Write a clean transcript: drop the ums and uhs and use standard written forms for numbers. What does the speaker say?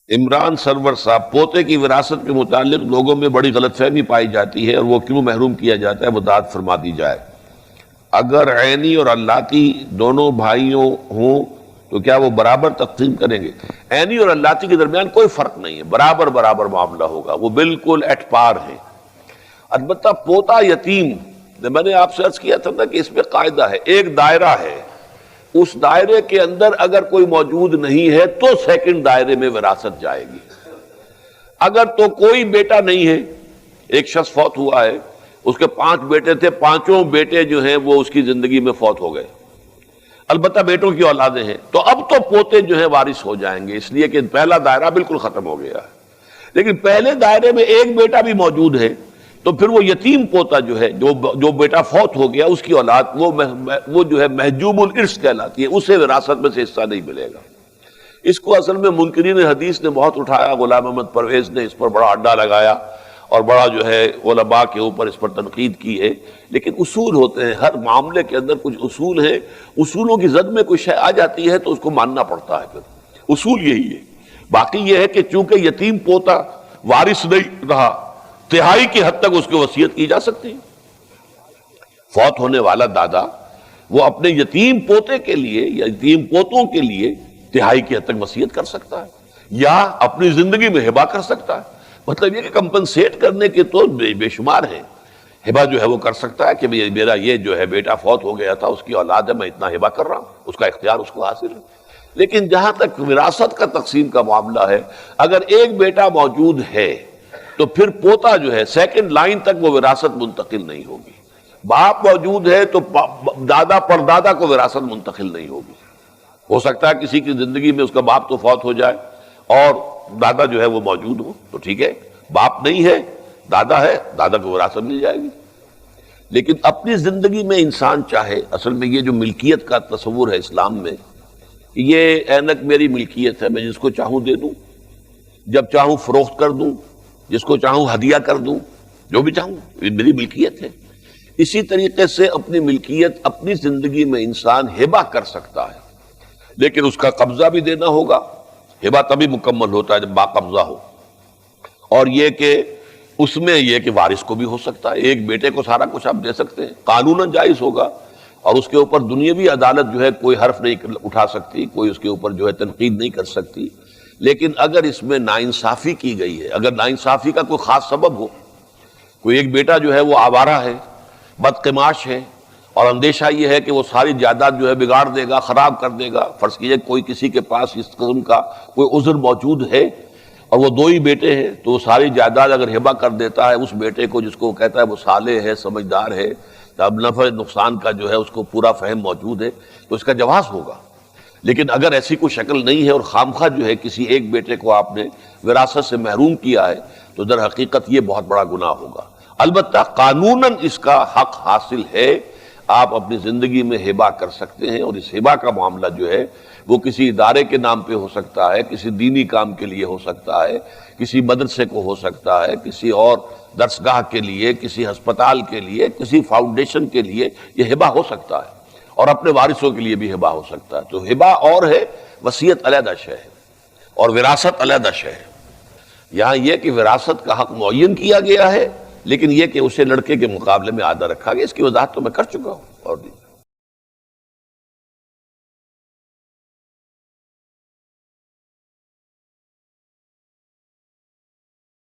عمران سرور صاحب، پوتے کی وراثت کے متعلق لوگوں میں بڑی غلط فہمی پائی جاتی ہے اور وہ کیوں محروم کیا جاتا ہے، وضاحت فرما دی جائے۔ اگر عینی اور اللاتی دونوں بھائیوں ہوں تو کیا وہ برابر تقسیم کریں گے؟ عینی اور اللاتی کے درمیان کوئی فرق نہیں ہے، برابر برابر معاملہ ہوگا، وہ بالکل ایٹ پار ہیں۔ البتہ پوتا یتیم، میں نے آپ سے عرض کیا تھا نا کہ اس میں قاعدہ ہے، ایک دائرہ ہے، اس دائرے کے اندر اگر کوئی موجود نہیں ہے تو سیکنڈ دائرے میں وراثت جائے گی۔ اگر تو کوئی بیٹا نہیں ہے، ایک شخص فوت ہوا ہے، اس کے 5 بیٹے تھے، 5 بیٹے جو ہیں وہ اس کی زندگی میں فوت ہو گئے، البتہ بیٹوں کی اولادیں ہیں، تو اب تو پوتے جو ہیں وارث ہو جائیں گے، اس لیے کہ پہلا دائرہ بالکل ختم ہو گیا ہے۔ لیکن پہلے دائرے میں ایک بیٹا بھی موجود ہے تو پھر وہ یتیم پوتا جو ہے، جو بیٹا فوت ہو گیا، اس کی اولاد وہ جو ہے محجوب الارث کہلاتی ہے، اسے وراثت میں سے حصہ نہیں ملے گا۔ اس کو اصل میں منکرین حدیث نے بہت اٹھایا، غلام احمد پرویز نے اس پر بڑا اڈا لگایا اور بڑا جو ہے علماء کے اوپر اس پر تنقید کی ہے، لیکن اصول ہوتے ہیں، ہر معاملے کے اندر کچھ اصول ہیں، اصولوں کی زد میں کوئی شے آ جاتی ہے تو اس کو ماننا پڑتا ہے، پھر اصول یہی ہے۔ باقی یہ ہے کہ چونکہ یتیم پوتا وارث نہیں رہا، تہائی کی حد تک اس کی وصیت کی جا سکتی ہے۔ فوت ہونے والا دادا وہ اپنے یتیم پوتے کے لیے یا یتیم پوتوں کے لیے تہائی کی حد تک وصیت کر سکتا ہے یا اپنی زندگی میں ہبہ کر سکتا ہے۔ مطلب یہ کہ کمپنسیٹ کرنے کے تو بے شمار ہیں، ہبہ جو ہے وہ کر سکتا ہے کہ میرا یہ جو ہے بیٹا فوت ہو گیا تھا، اس کی اولاد ہے، میں اتنا ہبہ کر رہا ہوں، اس کا اختیار اس کو حاصل ہے۔ لیکن جہاں تک وراثت کا تقسیم کا معاملہ ہے، اگر ایک بیٹا موجود ہے تو پھر پوتا جو ہے سیکنڈ لائن تک وہ وراثت منتقل نہیں ہوگی۔ باپ موجود ہے تو دادا پردادا کو وراثت منتقل نہیں ہوگی۔ ہو سکتا ہے کسی کی زندگی میں اس کا باپ تو فوت ہو جائے اور دادا جو ہے وہ موجود ہو تو ٹھیک ہے، باپ نہیں ہے، دادا ہے، دادا کو وراثت مل جائے گی۔ لیکن اپنی زندگی میں انسان چاہے، اصل میں یہ جو ملکیت کا تصور ہے اسلام میں، یہ اینک میری ملکیت ہے، میں جس کو چاہوں دے دوں، جب چاہوں فروخت کر دوں، جس کو چاہوں ہدیہ کر دوں، جو بھی چاہوں، یہ میری ملکیت ہے۔ اسی طریقے سے اپنی ملکیت اپنی زندگی میں انسان ہبہ کر سکتا ہے، لیکن اس کا قبضہ بھی دینا ہوگا۔ ہبہ تبھی مکمل ہوتا ہے جب باقبضہ ہو، اور یہ کہ اس میں یہ کہ وارث کو بھی ہو سکتا ہے، ایک بیٹے کو سارا کچھ آپ دے سکتے ہیں، قانوناً جائز ہوگا، اور اس کے اوپر دنیاوی عدالت جو ہے کوئی حرف نہیں اٹھا سکتی، کوئی اس کے اوپر جو ہے تنقید نہیں کر سکتی۔ لیکن اگر اس میں ناانصافی کی گئی ہے، اگر ناانصافی کا کوئی خاص سبب ہو، کوئی ایک بیٹا جو ہے وہ آوارہ ہے، بدقماش ہے، اور اندیشہ یہ ہے کہ وہ ساری جائیداد جو ہے بگاڑ دے گا، خراب کر دے گا، فرض کیجئے کوئی کسی کے پاس اس قسم کا کوئی عذر موجود ہے اور وہ 2 ہی بیٹے ہیں، تو وہ ساری جائیداد اگر ہبہ کر دیتا ہے اس بیٹے کو جس کو کہتا ہے وہ صالح ہے، سمجھدار ہے، اب نفع نقصان کا جو ہے اس کو پورا فہم موجود ہے، تو اس کا جواز ہوگا۔ لیکن اگر ایسی کوئی شکل نہیں ہے اور خامخواہ جو ہے کسی ایک بیٹے کو آپ نے وراثت سے محروم کیا ہے، تو در حقیقت یہ بہت بڑا گناہ ہوگا۔ البتہ قانوناً اس کا حق حاصل ہے، آپ اپنی زندگی میں ہبہ کر سکتے ہیں، اور اس ہبہ کا معاملہ جو ہے وہ کسی ادارے کے نام پہ ہو سکتا ہے، کسی دینی کام کے لیے ہو سکتا ہے، کسی مدرسے کو ہو سکتا ہے، کسی اور درسگاہ کے لیے، کسی ہسپتال کے لیے، کسی فاؤنڈیشن کے لیے یہ ہبہ ہو سکتا ہے، اور اپنے وارثوں کے لیے بھی ہبہ ہو سکتا ہے۔ تو ہبہ اور ہے، وصیت علیحدہ شے ہے، اور وراثت علیحدہ شے ہے۔ یہاں یہ کہ وراثت کا حق معین کیا گیا ہے، لیکن یہ کہ اسے لڑکے کے مقابلے میں آدھا رکھا گیا، اس کی وضاحت تو میں کر چکا ہوں، اور